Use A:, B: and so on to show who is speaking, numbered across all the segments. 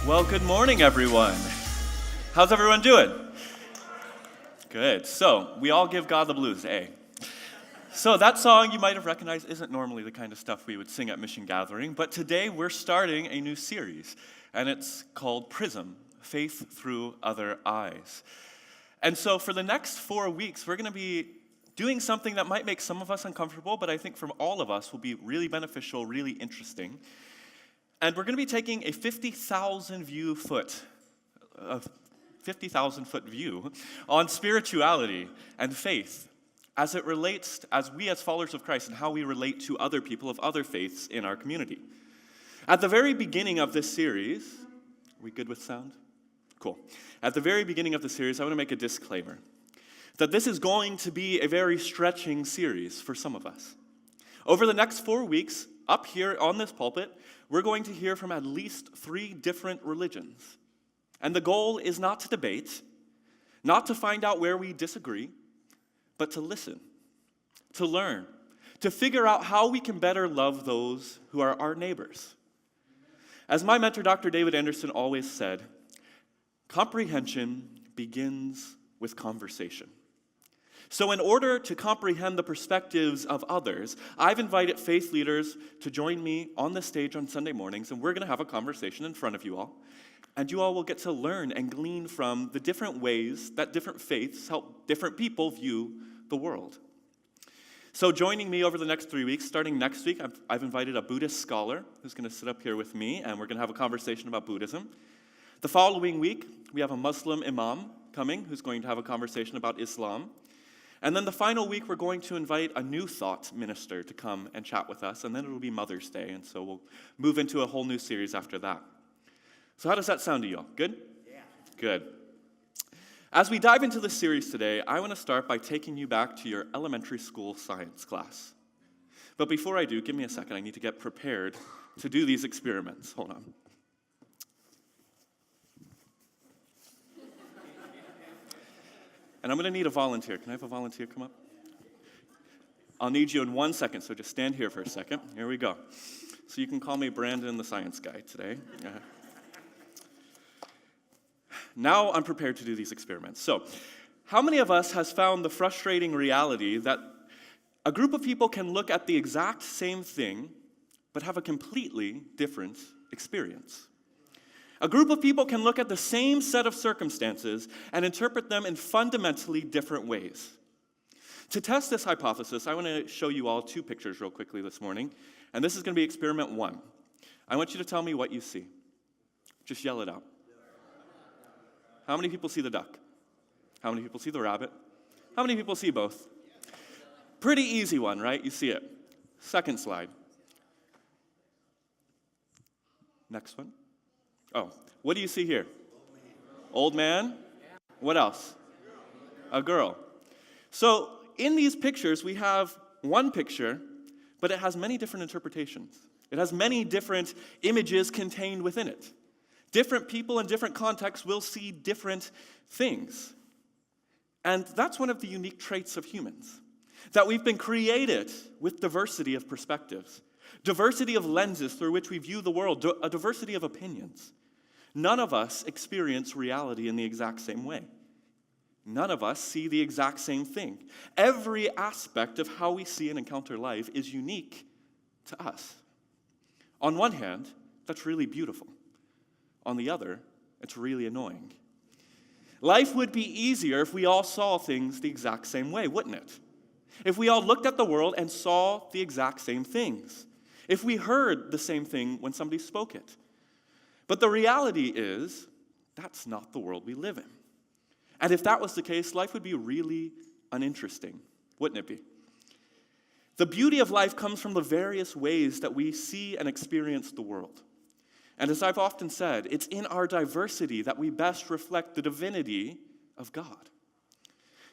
A: Well, good morning, everyone. How's everyone doing? Good. So, we all give God the blues, eh? So that song you might have recognized isn't normally the kind of stuff we would sing at Mission Gathering, but today we're starting a new series, and it's called Prism, Faith Through Other Eyes. And so for the next 4 weeks, we're going to be doing something that might make some of us uncomfortable, but I think for all of us will be really beneficial, really interesting. And we're going to be taking a 50,000 foot view on spirituality and faith as it relates, as we as followers of Christ, and how we relate to other people of other faiths in our community. At the very beginning of this series, are we good with sound? Cool. At the very beginning of the series, I want to make a disclaimer that this is going to be a very stretching series for some of us. Over the next 4 weeks, up here on this pulpit, we're going to hear from at least 3 different religions. And the goal is not to debate, not to find out where we disagree, but to listen, to learn, to figure out how we can better love those who are our neighbors. As my mentor, Dr. David Anderson, always said, comprehension begins with conversation. So in order to comprehend the perspectives of others, I've invited faith leaders to join me on the stage on Sunday mornings, and we're going to have a conversation in front of you all. And you all will get to learn and glean from the different ways that different faiths help different people view the world. So joining me over the next 3 weeks, starting next week, I've invited a Buddhist scholar who's going to sit up here with me, and we're going to have a conversation about Buddhism. The following week, we have a Muslim imam coming who's going to have a conversation about Islam. And then the final week, we're going to invite a New Thought minister to come and chat with us, and then it'll be Mother's Day, and so we'll move into a whole new series after that. So how does that sound to you all? Good? Yeah. Good. As we dive into this series today, I want to start by taking you back to your elementary school science class. But before I do, give me a second. I need to get prepared to do these experiments. Hold on. And I'm going to need a volunteer. Can I have a volunteer come up? I'll need you in 1 second, so just stand here for a second. Here we go. So you can call me Brandon the science guy today. Now I'm prepared to do these experiments. So, how many of us has found the frustrating reality that a group of people can look at the exact same thing, but have a completely different experience? A group of people can look at the same set of circumstances and interpret them in fundamentally different ways. To test this hypothesis, I want to show you all 2 pictures real quickly this morning, and this is going to be experiment 1. I want you to tell me what you see. Just yell it out. How many people see the duck? How many people see the rabbit? How many people see both? Pretty easy one, right? You see it. Second slide. Next one. Oh, what do you see here? Old man? What else? A girl. So in these pictures, we have one picture, but it has many different interpretations. It has many different images contained within it. Different people in different contexts will see different things. And that's one of the unique traits of humans, that we've been created with diversity of perspectives, diversity of lenses through which we view the world, a diversity of opinions. None of us experience reality in the exact same way. None of us see the exact same thing. Every aspect of how we see and encounter life is unique to us. On one hand, that's really beautiful. On the other, it's really annoying. Life would be easier if we all saw things the exact same way, wouldn't it? If we all looked at the world and saw the exact same things. If we heard the same thing when somebody spoke it. But the reality is, that's not the world we live in. And if that was the case, life would be really uninteresting, wouldn't it be? The beauty of life comes from the various ways that we see and experience the world. And as I've often said, it's in our diversity that we best reflect the divinity of God.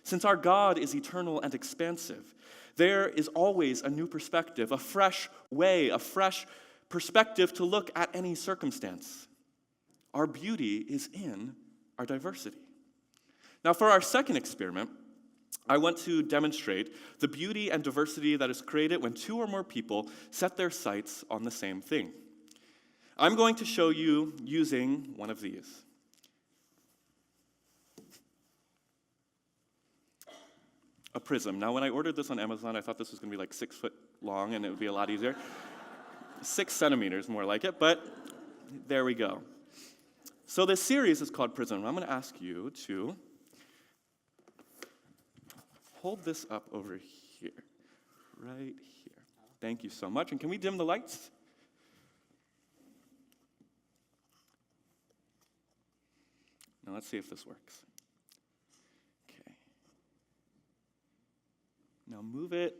A: Since our God is eternal and expansive, there is always a new perspective, a fresh way, a fresh perspective to look at any circumstance. Our beauty is in our diversity. Now, for our second experiment, I want to demonstrate the beauty and diversity that is created when 2 or more people set their sights on the same thing. I'm going to show you using one of these. A prism. Now, when I ordered this on Amazon, I thought this was going to be like 6 foot long and it would be a lot easier. 6 centimeters more like it, but there we go. So this series is called Prism. I'm going to ask you to hold this up over here, right here. Thank you so much. And can we dim the lights? Now let's see if this works. Okay. Now move it.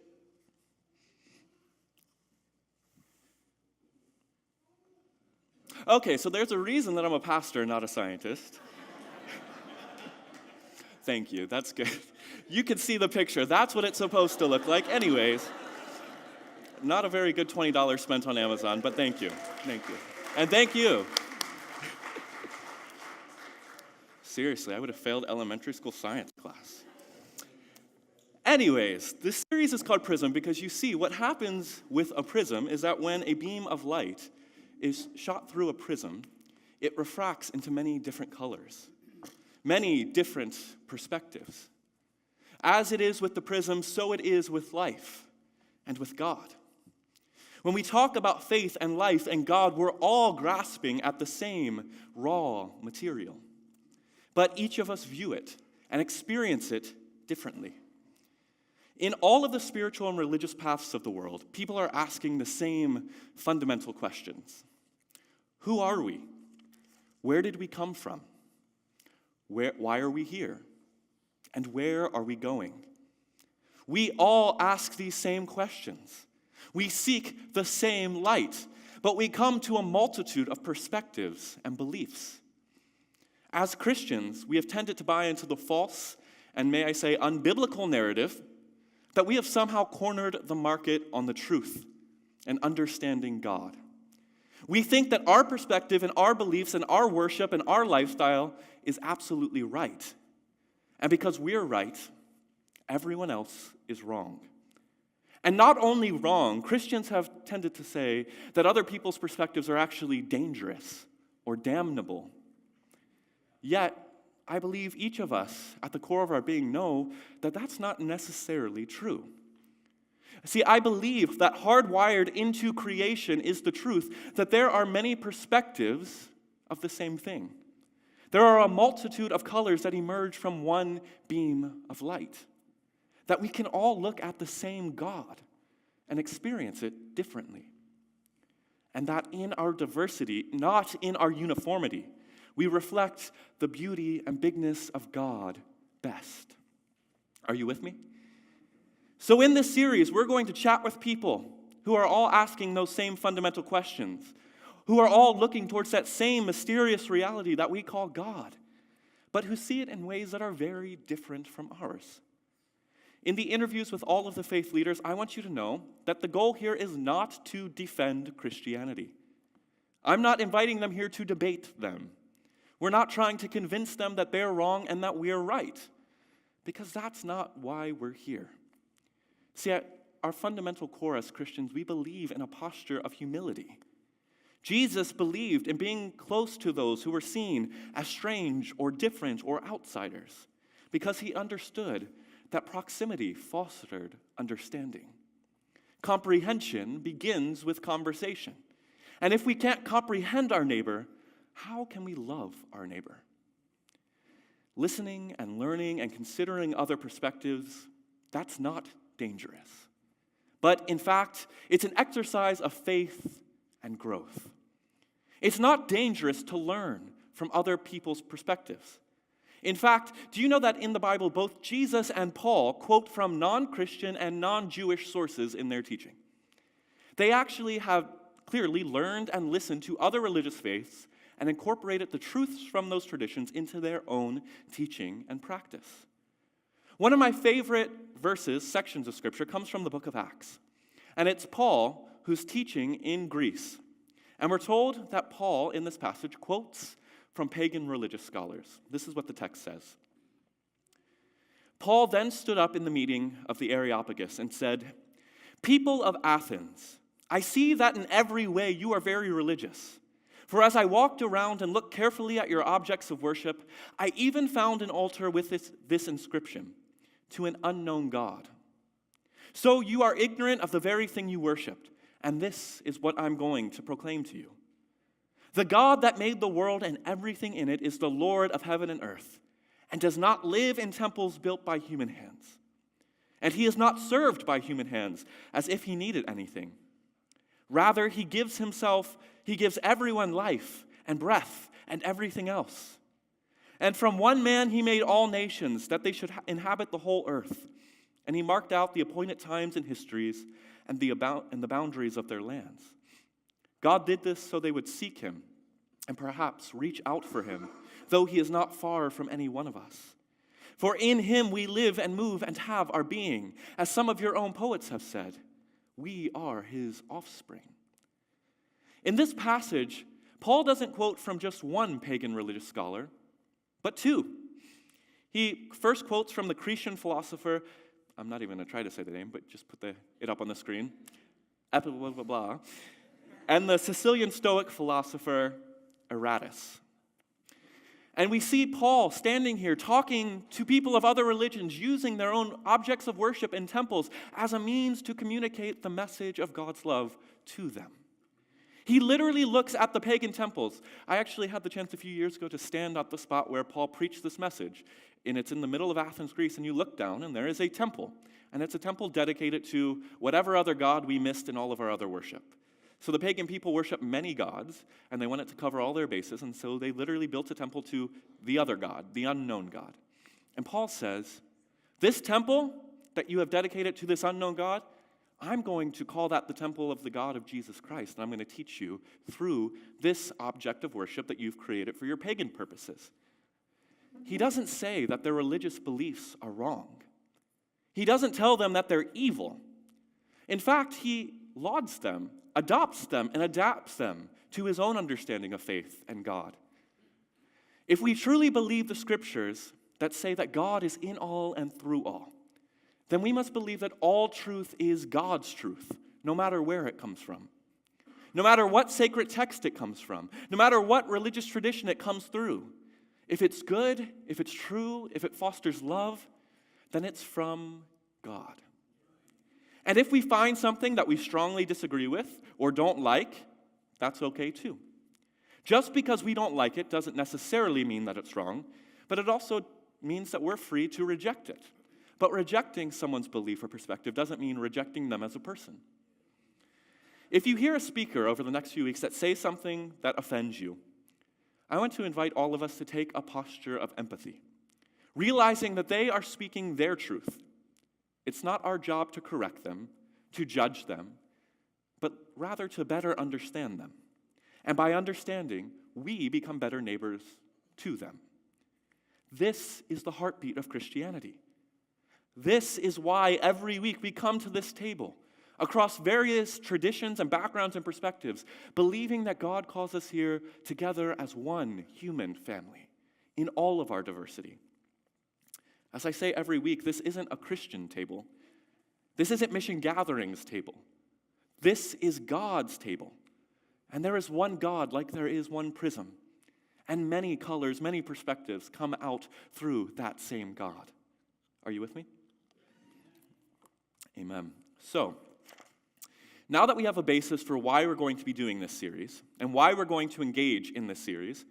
A: Okay, so there's a reason that I'm a pastor, not a scientist. Thank you, that's good. You can see the picture. That's what it's supposed to look like. Anyways, not a very good $20 spent on Amazon, but thank you. Thank you. And thank you. Seriously, I would have failed elementary school science class. Anyways, this series is called Prism because you see what happens with a prism is that when a beam of light is shot through a prism, it refracts into many different colors, many different perspectives. As it is with the prism, so it is with life and with God. When we talk about faith and life and God, we're all grasping at the same raw material. But each of us view it and experience it differently. In all of the spiritual and religious paths of the world, people are asking the same fundamental questions. Who are we? Where did we come from? Why are we here? And where are we going? We all ask these same questions. We seek the same light, but we come to a multitude of perspectives and beliefs. As Christians, we have tended to buy into the false and, may I say, unbiblical narrative that we have somehow cornered the market on the truth and understanding God. We think that our perspective and our beliefs and our worship and our lifestyle is absolutely right. And because we're right, everyone else is wrong. And not only wrong, Christians have tended to say that other people's perspectives are actually dangerous or damnable. Yet, I believe each of us, at the core of our being, know that that's not necessarily true. See, I believe that hardwired into creation is the truth that there are many perspectives of the same thing. There are a multitude of colors that emerge from one beam of light. That we can all look at the same God and experience it differently. And that in our diversity, not in our uniformity, we reflect the beauty and bigness of God best. Are you with me? So in this series, we're going to chat with people who are all asking those same fundamental questions, who are all looking towards that same mysterious reality that we call God, but who see it in ways that are very different from ours. In the interviews with all of the faith leaders, I want you to know that the goal here is not to defend Christianity. I'm not inviting them here to debate them. We're not trying to convince them that they're wrong and that we're right, because that's not why we're here. See, at our fundamental core as Christians, we believe in a posture of humility. Jesus believed in being close to those who were seen as strange or different or outsiders, because he understood that proximity fostered understanding. Comprehension begins with conversation. And if we can't comprehend our neighbor, how can we love our neighbor? Listening and learning and considering other perspectives, that's not dangerous. But in fact, it's an exercise of faith and growth. It's not dangerous to learn from other people's perspectives. In fact, do you know that in the Bible, both Jesus and Paul quote from non-Christian and non-Jewish sources in their teaching? They actually have clearly learned and listened to other religious faiths and incorporated the truths from those traditions into their own teaching and practice. One of my favorite verses, sections of Scripture, comes from the book of Acts. And it's Paul who's teaching in Greece. And we're told that Paul, in this passage, quotes from pagan religious scholars. This is what the text says. Paul then stood up in the meeting of the Areopagus and said, "People of Athens, I see that in every way you are very religious. For as I walked around and looked carefully at your objects of worship, I even found an altar with this inscription, to an unknown God. So you are ignorant of the very thing you worshipped, and this is what I'm going to proclaim to you. The God that made the world and everything in it is the Lord of heaven and earth, and does not live in temples built by human hands. And he is not served by human hands as if he needed anything. Rather, he gives everyone life and breath and everything else. And from one man he made all nations, that they should inhabit the whole earth. And he marked out the appointed times and histories and the boundaries of their lands. God did this so they would seek him and perhaps reach out for him, though he is not far from any one of us. For in him we live and move and have our being. As some of your own poets have said, we are his offspring. In this passage, Paul doesn't quote from just one pagan religious scholar, but two. He first quotes from the Cretan philosopher, I'm not even going to try to say the name, but just put it up on the screen, blah, blah, blah, blah, and the Sicilian Stoic philosopher, Aratus. And we see Paul standing here talking to people of other religions, using their own objects of worship in temples as a means to communicate the message of God's love to them. He literally looks at the pagan temples. I actually had the chance a few years ago to stand at the spot where Paul preached this message. And it's in the middle of Athens, Greece, and you look down, and there is a temple. And it's a temple dedicated to whatever other god we missed in all of our other worship. So the pagan people worship many gods, and they wanted to cover all their bases, and so they literally built a temple to the other god, the unknown God. And Paul says, this temple that you have dedicated to this unknown God, I'm going to call that the temple of the God of Jesus Christ, and I'm going to teach you through this object of worship that you've created for your pagan purposes. He doesn't say that their religious beliefs are wrong. He doesn't tell them that they're evil. In fact, he lauds them, adopts them, and adapts them to his own understanding of faith and God. If we truly believe the scriptures that say that God is in all and through all, then we must believe that all truth is God's truth, no matter where it comes from. No matter what sacred text it comes from, no matter what religious tradition it comes through. If it's good, if it's true, if it fosters love, then it's from God. And if we find something that we strongly disagree with or don't like, that's okay too. Just because we don't like it doesn't necessarily mean that it's wrong, but it also means that we're free to reject it. But rejecting someone's belief or perspective doesn't mean rejecting them as a person. If you hear a speaker over the next few weeks that says something that offends you, I want to invite all of us to take a posture of empathy, realizing that they are speaking their truth. It's not our job to correct them, to judge them, but rather to better understand them. And by understanding, we become better neighbors to them. This is the heartbeat of Christianity. This is why every week we come to this table across various traditions and backgrounds and perspectives, believing that God calls us here together as one human family in all of our diversity. As I say every week, this isn't a Christian table. This isn't Mission Gathering's table. This is God's table. And there is one God like there is one prism. And many colors, many perspectives come out through that same God. Are you with me? Amen. So, now that we have a basis for why we're going to be doing this series and why we're going to engage in this series,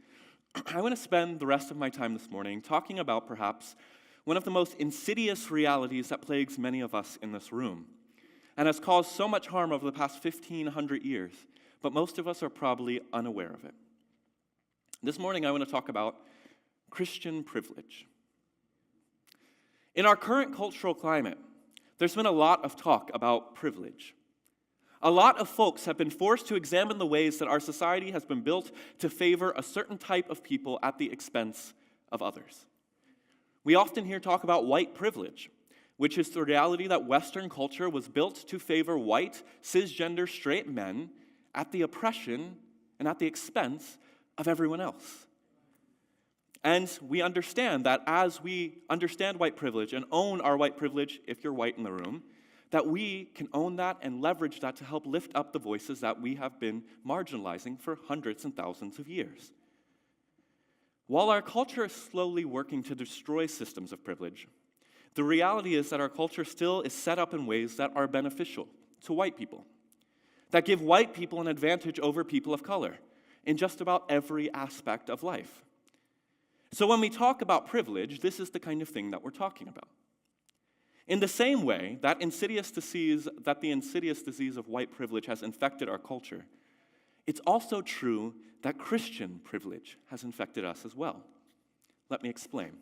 A: I want to spend the rest of my time this morning talking about perhaps one of the most insidious realities that plagues many of us in this room and has caused so much harm over the past 1,500 years, but most of us are probably unaware of it. This morning I want to talk about Christian privilege. In our current cultural climate, there's been a lot of talk about privilege. A lot of folks have been forced to examine the ways that our society has been built to favor a certain type of people at the expense of others. We often hear talk about white privilege, which is the reality that Western culture was built to favor white, cisgender, straight men at the oppression and at the expense of everyone else. And we understand that as we understand white privilege and own our white privilege, if you're white in the room, that we can own that and leverage that to help lift up the voices that we have been marginalizing for hundreds and thousands of years. While our culture is slowly working to destroy systems of privilege, the reality is that our culture still is set up in ways that are beneficial to white people, that give white people an advantage over people of color in just about every aspect of life. So when we talk about privilege, this is the kind of thing that we're talking about. In the same way that the insidious disease of white privilege has infected our culture, it's also true that Christian privilege has infected us as well. Let me explain.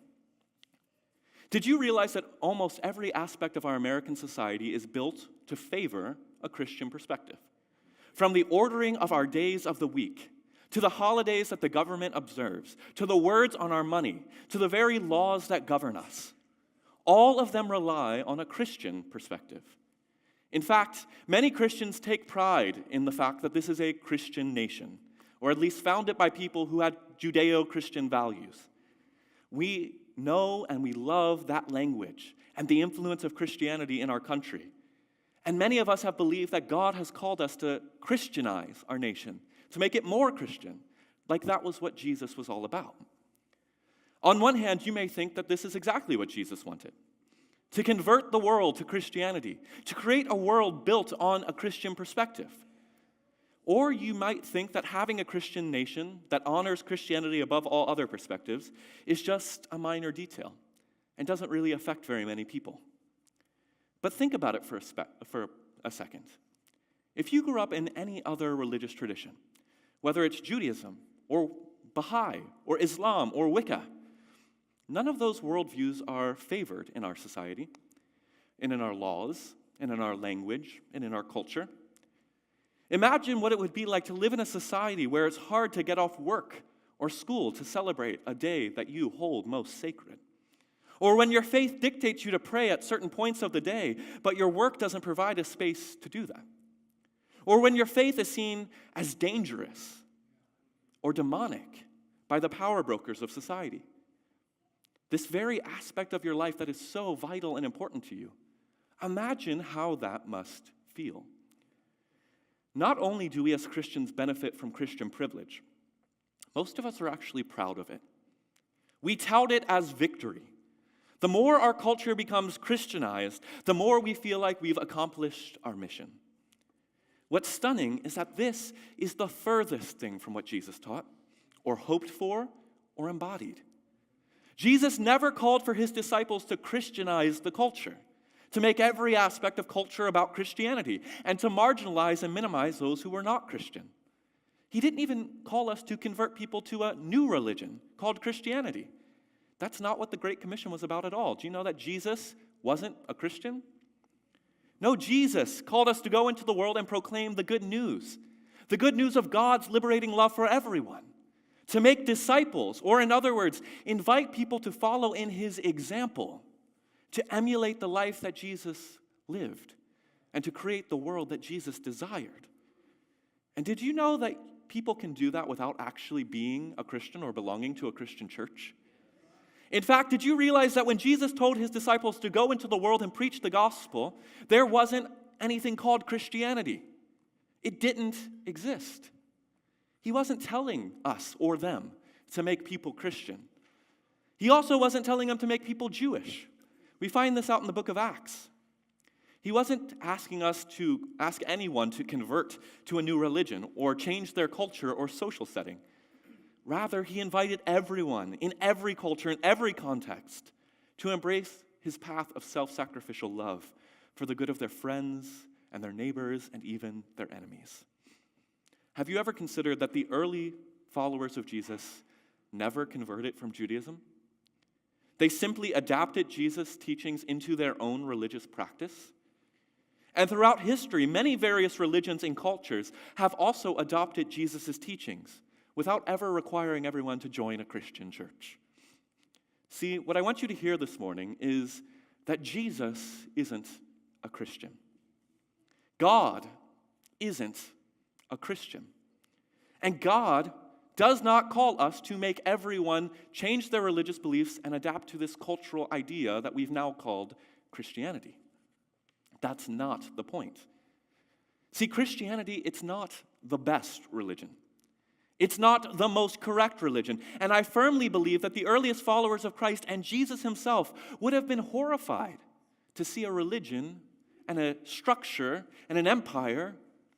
A: Did you realize that almost every aspect of our American society is built to favor a Christian perspective? From the ordering of our days of the week, to the holidays that the government observes, to the words on our money, to the very laws that govern us, all of them rely on a Christian perspective. In fact, many Christians take pride in the fact that this is a Christian nation, or at least founded by people who had Judeo-Christian values. We know and we love that language and the influence of Christianity in our country. And many of us have believed that God has called us to Christianize our nation, to make it more Christian, like that was what Jesus was all about. On one hand, you may think that this is exactly what Jesus wanted: to convert the world to Christianity, to create a world built on a Christian perspective. Or you might think that having a Christian nation that honors Christianity above all other perspectives is just a minor detail and doesn't really affect very many people. But think about it for a second. If you grew up in any other religious tradition, whether it's Judaism or Baha'i or Islam or Wicca, none of those worldviews are favored in our society, and in our laws, and in our language, and in our culture. Imagine what it would be like to live in a society where it's hard to get off work or school to celebrate a day that you hold most sacred. Or when your faith dictates you to pray at certain points of the day, but your work doesn't provide a space to do that. Or when your faith is seen as dangerous or demonic by the power brokers of society. This very aspect of your life that is so vital and important to you. Imagine how that must feel. Not only do we as Christians benefit from Christian privilege, most of us are actually proud of it. We tout it as victory. The more our culture becomes Christianized, the more we feel like we've accomplished our mission. What's stunning is that this is the furthest thing from what Jesus taught, or hoped for, or embodied. Jesus never called for his disciples to Christianize the culture, to make every aspect of culture about Christianity, and to marginalize and minimize those who were not Christian. He didn't even call us to convert people to a new religion called Christianity. That's not what the Great Commission was about at all. Do you know that Jesus wasn't a Christian? No, Jesus called us to go into the world and proclaim the good news of God's liberating love for everyone, to make disciples, or in other words, invite people to follow in his example, to emulate the life that Jesus lived, and to create the world that Jesus desired. And did you know that people can do that without actually being a Christian or belonging to a Christian church? In fact, did you realize that when Jesus told his disciples to go into the world and preach the gospel, there wasn't anything called Christianity? It didn't exist. He wasn't telling us or them to make people Christian. He also wasn't telling them to make people Jewish. We find this out in the book of Acts. He wasn't asking us to ask anyone to convert to a new religion or change their culture or social setting. Rather, he invited everyone in every culture, in every context, to embrace his path of self-sacrificial love for the good of their friends and their neighbors and even their enemies. Have you ever considered that the early followers of Jesus never converted from Judaism? They simply adapted Jesus' teachings into their own religious practice. And throughout history, many various religions and cultures have also adopted Jesus' teachings without ever requiring everyone to join a Christian church. See, what I want you to hear this morning is that Jesus isn't a Christian. God isn't a Christian. And God does not call us to make everyone change their religious beliefs and adapt to this cultural idea that we've now called Christianity. That's not the point. See, Christianity, it's not the best religion. It's not the most correct religion. And I firmly believe that the earliest followers of Christ and Jesus himself would have been horrified to see a religion and a structure and an empire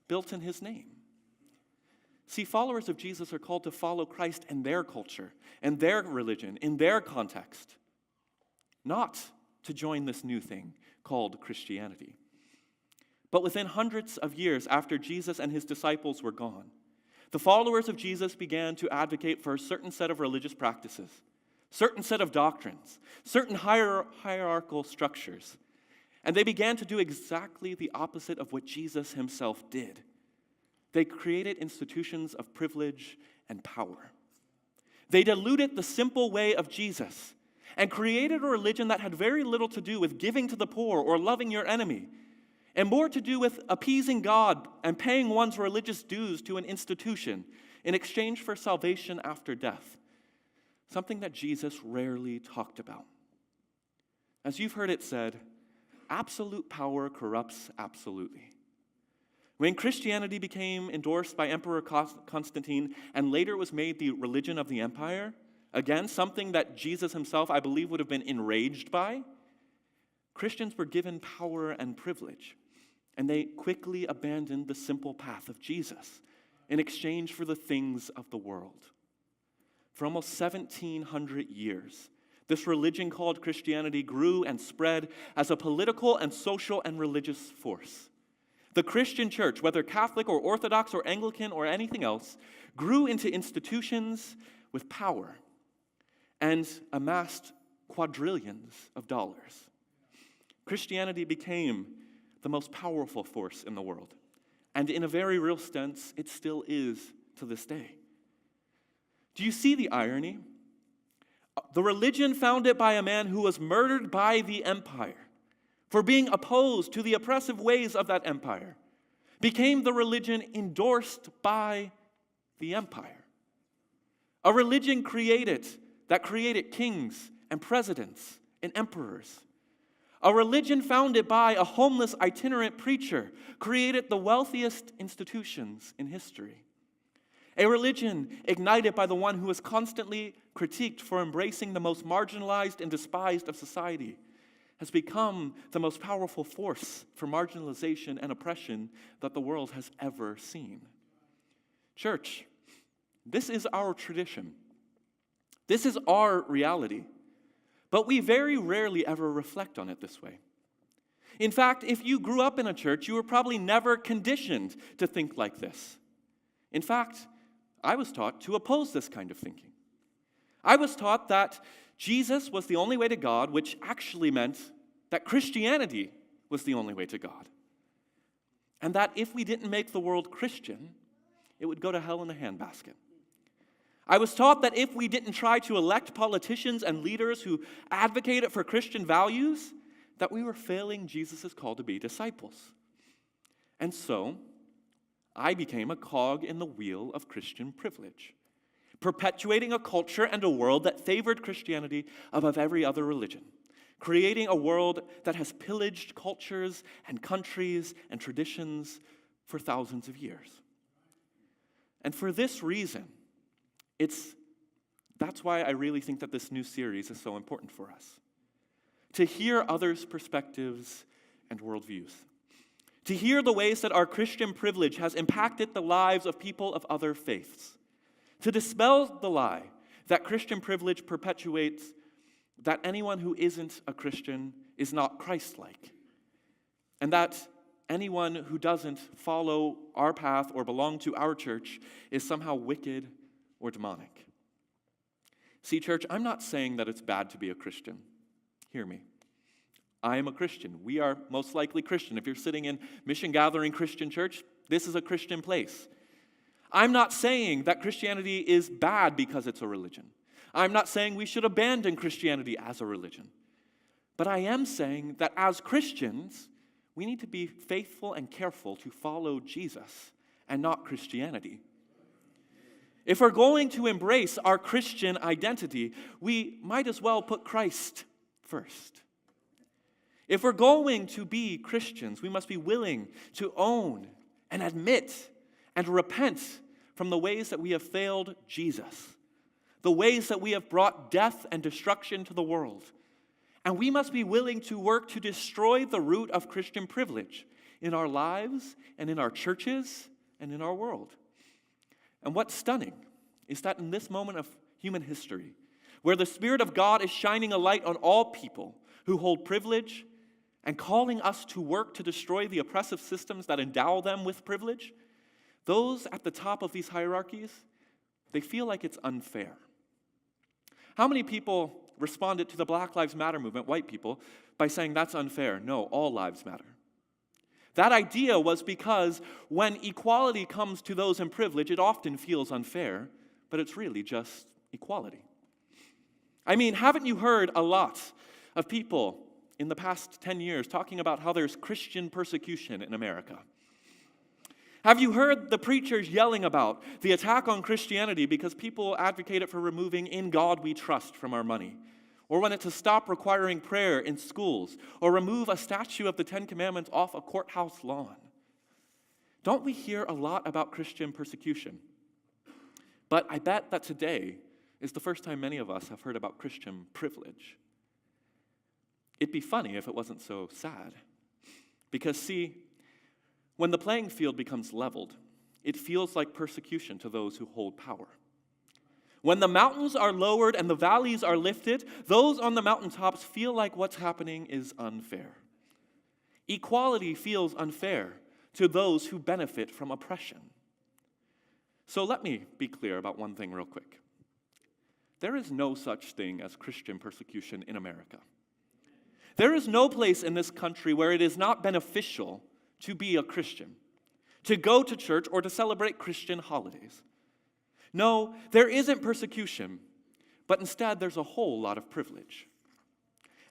A: built in his name. See, followers of Jesus are called to follow Christ and their culture and their religion in their context, not to join this new thing called Christianity. But within hundreds of years after Jesus and his disciples were gone, the followers of Jesus began to advocate for a certain set of religious practices, certain set of doctrines, certain hierarchical structures. And they began to do exactly the opposite of what Jesus himself did. They created institutions of privilege and power. They diluted the simple way of Jesus and created a religion that had very little to do with giving to the poor or loving your enemy, and more to do with appeasing God and paying one's religious dues to an institution in exchange for salvation after death, something that Jesus rarely talked about. As you've heard it said, absolute power corrupts absolutely. When Christianity became endorsed by Emperor Constantine and later was made the religion of the empire, again, something that Jesus himself, I believe, would have been enraged by, Christians were given power and privilege, and they quickly abandoned the simple path of Jesus in exchange for the things of the world. For almost 1,700 years, this religion called Christianity grew and spread as a political and social and religious force. The Christian church, whether Catholic or Orthodox or Anglican or anything else, grew into institutions with power and amassed quadrillions of dollars. Christianity became the most powerful force in the world. And in a very real sense, it still is to this day. Do you see the irony? The religion founded by a man who was murdered by the empire for being opposed to the oppressive ways of that empire became the religion endorsed by the empire. A religion that created kings and presidents and emperors. A religion founded by a homeless itinerant preacher created the wealthiest institutions in history. A religion ignited by the one who was constantly critiqued for embracing the most marginalized and despised of society has become the most powerful force for marginalization and oppression that the world has ever seen. Church, this is our tradition. This is our reality. But we very rarely ever reflect on it this way. In fact, if you grew up in a church, you were probably never conditioned to think like this. In fact, I was taught to oppose this kind of thinking. I was taught that Jesus was the only way to God, which actually meant that Christianity was the only way to God. And that if we didn't make the world Christian, it would go to hell in a handbasket. I was taught that if we didn't try to elect politicians and leaders who advocated for Christian values, that we were failing Jesus' call to be disciples. And so, I became a cog in the wheel of Christian privilege, perpetuating a culture and a world that favored Christianity above every other religion, creating a world that has pillaged cultures and countries and traditions for thousands of years. And for this reason, that's why I really think that this new series is so important for us. To hear others' perspectives and worldviews. To hear the ways that our Christian privilege has impacted the lives of people of other faiths. To dispel the lie that Christian privilege perpetuates that anyone who isn't a Christian is not Christ-like. And that anyone who doesn't follow our path or belong to our church is somehow wicked or demonic. See, church, I'm not saying that it's bad to be a Christian. Hear me. I am a Christian. We are most likely Christian. If you're sitting in Mission Gathering Christian Church, this is a Christian place. I'm not saying that Christianity is bad because it's a religion. I'm not saying we should abandon Christianity as a religion. But I am saying that as Christians, we need to be faithful and careful to follow Jesus and not Christianity. If we're going to embrace our Christian identity, we might as well put Christ first. If we're going to be Christians, we must be willing to own and admit and repent from the ways that we have failed Jesus, the ways that we have brought death and destruction to the world. And we must be willing to work to destroy the root of Christian privilege in our lives and in our churches and in our world. And what's stunning is that in this moment of human history, where the Spirit of God is shining a light on all people who hold privilege and calling us to work to destroy the oppressive systems that endow them with privilege, those at the top of these hierarchies, they feel like it's unfair. How many people responded to the Black Lives Matter movement, white people, by saying that's unfair? No, all lives matter. That idea was because when equality comes to those in privilege, it often feels unfair, but it's really just equality. I mean, haven't you heard a lot of people in the past 10 years talking about how there's Christian persecution in America? Have you heard the preachers yelling about the attack on Christianity because people advocated for removing "in God we trust" from our money? Or wanted to stop requiring prayer in schools, or remove a statue of the Ten Commandments off a courthouse lawn? Don't we hear a lot about Christian persecution? But I bet that today is the first time many of us have heard about Christian privilege. It'd be funny if it wasn't so sad. Because see, when the playing field becomes leveled, it feels like persecution to those who hold power. When the mountains are lowered and the valleys are lifted, those on the mountaintops feel like what's happening is unfair. Equality feels unfair to those who benefit from oppression. So let me be clear about one thing real quick. There is no such thing as Christian persecution in America. There is no place in this country where it is not beneficial to be a Christian, to go to church, or to celebrate Christian holidays. No, there isn't persecution, but instead there's a whole lot of privilege.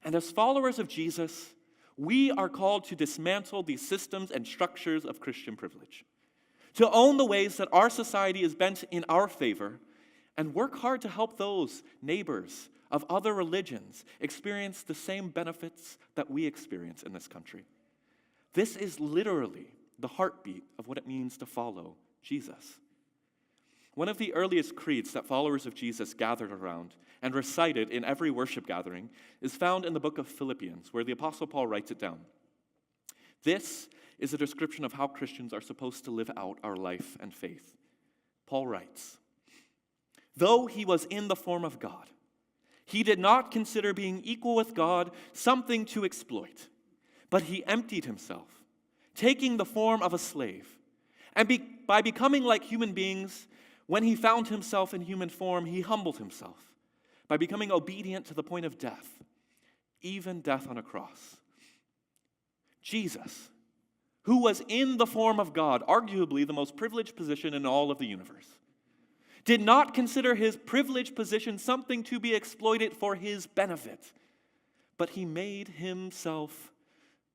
A: And as followers of Jesus, we are called to dismantle these systems and structures of Christian privilege, to own the ways that our society is bent in our favor, and work hard to help those neighbors of other religions experience the same benefits that we experience in this country. This is literally the heartbeat of what it means to follow Jesus. One of the earliest creeds that followers of Jesus gathered around and recited in every worship gathering is found in the book of Philippians, where the Apostle Paul writes it down. This is a description of how Christians are supposed to live out our life and faith. Paul writes, "Though he was in the form of God, he did not consider being equal with God something to exploit, but he emptied himself, taking the form of a slave, and by becoming like human beings, when he found himself in human form, he humbled himself by becoming obedient to the point of death, even death on a cross." Jesus, who was in the form of God, arguably the most privileged position in all of the universe, did not consider his privileged position something to be exploited for his benefit, but he made himself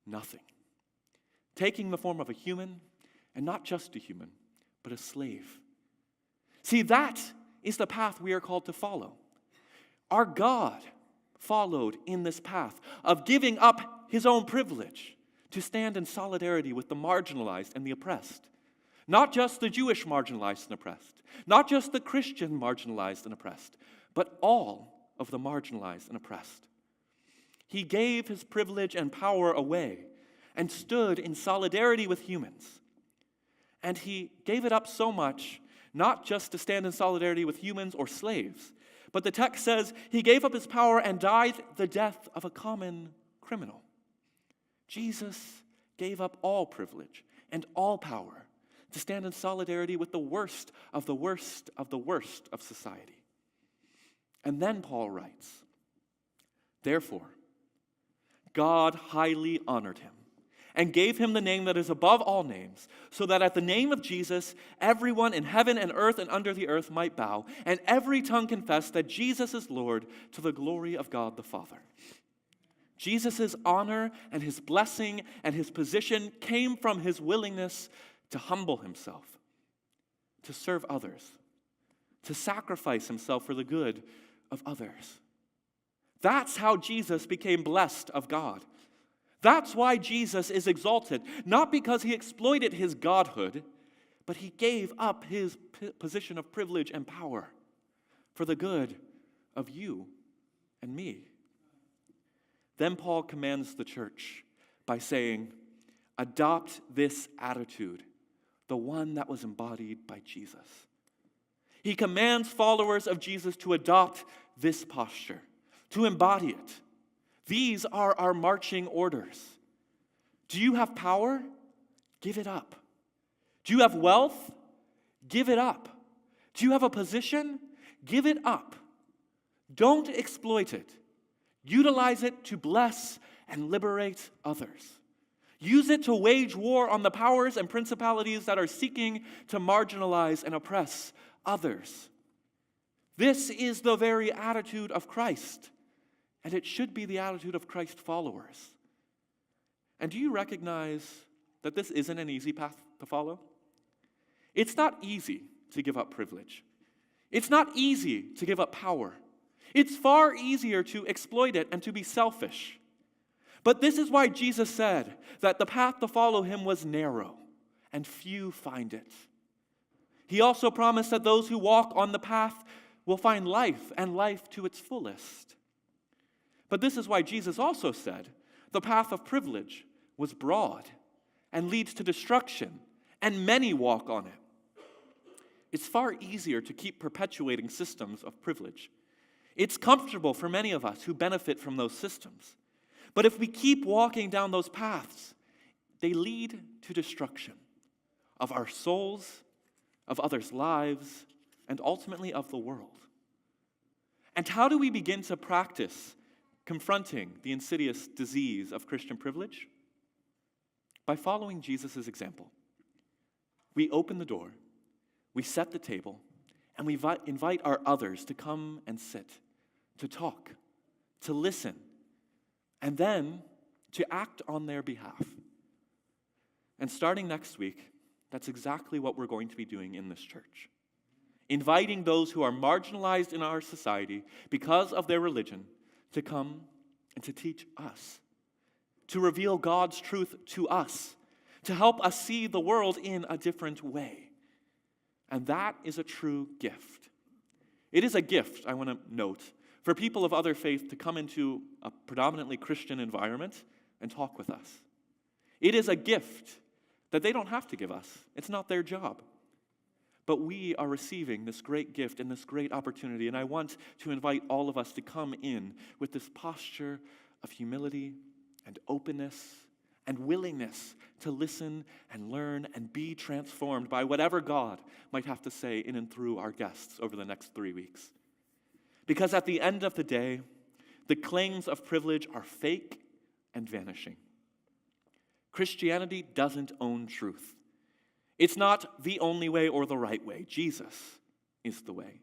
A: nothing, taking the form of a human, and not just a human, but a slave. See, that is the path we are called to follow. Our God followed in this path of giving up his own privilege to stand in solidarity with the marginalized and the oppressed. Not just the Jewish marginalized and oppressed, not just the Christian marginalized and oppressed, but all of the marginalized and oppressed. He gave his privilege and power away and stood in solidarity with humans. And he gave it up so much, not just to stand in solidarity with humans or slaves, but the text says he gave up his power and died the death of a common criminal. Jesus gave up all privilege and all power to stand in solidarity with the worst of the worst of the worst of society. And then Paul writes, "Therefore, God highly honored him and gave him the name that is above all names, so that at the name of Jesus, everyone in heaven and earth and under the earth might bow, and every tongue confess that Jesus is Lord, to the glory of God the Father." Jesus' honor and his blessing and his position came from his willingness to humble himself, to serve others, to sacrifice himself for the good of others. That's how Jesus became blessed of God. That's why Jesus is exalted, not because he exploited his godhood, but he gave up his position of privilege and power for the good of you and me. Then Paul commands the church by saying, adopt this attitude, the one that was embodied by Jesus. He commands followers of Jesus to adopt this posture, to embody it. These are our marching orders. Do you have power? Give it up. Do you have wealth? Give it up. Do you have a position? Give it up. Don't exploit it. Utilize it to bless and liberate others. Use it to wage war on the powers and principalities that are seeking to marginalize and oppress others. This is the very attitude of Christ, and it should be the attitude of Christ followers. And do you recognize that this isn't an easy path to follow? It's not easy to give up privilege. It's not easy to give up power. It's far easier to exploit it and to be selfish. But this is why Jesus said that the path to follow him was narrow, and few find it. He also promised that those who walk on the path will find life, and life to its fullest. But this is why Jesus also said the path of privilege was broad and leads to destruction, and many walk on it. It's far easier to keep perpetuating systems of privilege. It's comfortable for many of us who benefit from those systems. But if we keep walking down those paths, they lead to destruction of our souls, of others' lives, and ultimately of the world. And how do we begin to practice confronting the insidious disease of Christian privilege? By following Jesus' example. We open the door, we set the table, and we invite our others to come and sit, to talk, to listen, and then to act on their behalf. And starting next week, that's exactly what we're going to be doing in this church. Inviting those who are marginalized in our society because of their religion to come and to teach us, to reveal God's truth to us, to help us see the world in a different way. And that is a true gift. It is a gift, I want to note, for people of other faith to come into a predominantly Christian environment and talk with us. It is a gift that they don't have to give us. It's not their job. But we are receiving this great gift and this great opportunity, and I want to invite all of us to come in with this posture of humility and openness and willingness to listen and learn and be transformed by whatever God might have to say in and through our guests over the next 3 weeks. Because at the end of the day, the claims of privilege are fake and vanishing. Christianity doesn't own truth. It's not the only way or the right way. Jesus is the way.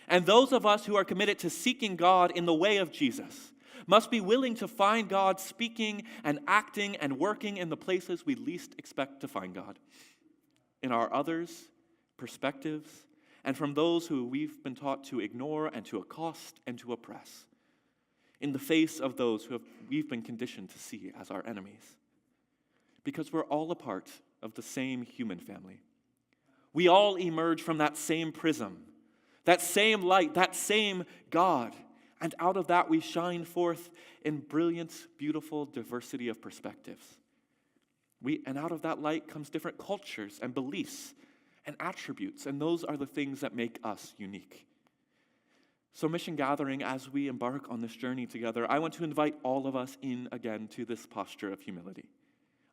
A: And those of us who are committed to seeking God in the way of Jesus must be willing to find God speaking and acting and working in the places we least expect to find God. In our others' perspectives, and from those who we've been taught to ignore and to accost and to oppress. In the face of those who we've been conditioned to see as our enemies. Because we're all a part of the same human family. We all emerge from that same prism, that same light, that same God. And out of that we shine forth in brilliant, beautiful diversity of perspectives. And out of that light comes different cultures and beliefs and attributes, and those are the things that make us unique. So Mission Gathering, as we embark on this journey together, I want to invite all of us in again to this posture of humility,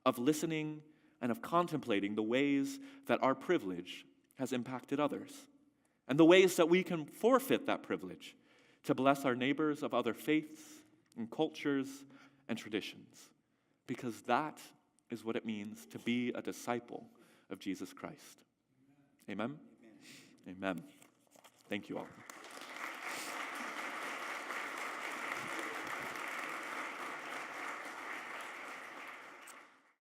A: of listening and of contemplating the ways that our privilege has impacted others, and the ways that we can forfeit that privilege to bless our neighbors of other faiths and cultures and traditions, because that is what it means to be a disciple of Jesus Christ. Amen? Amen. Thank you all.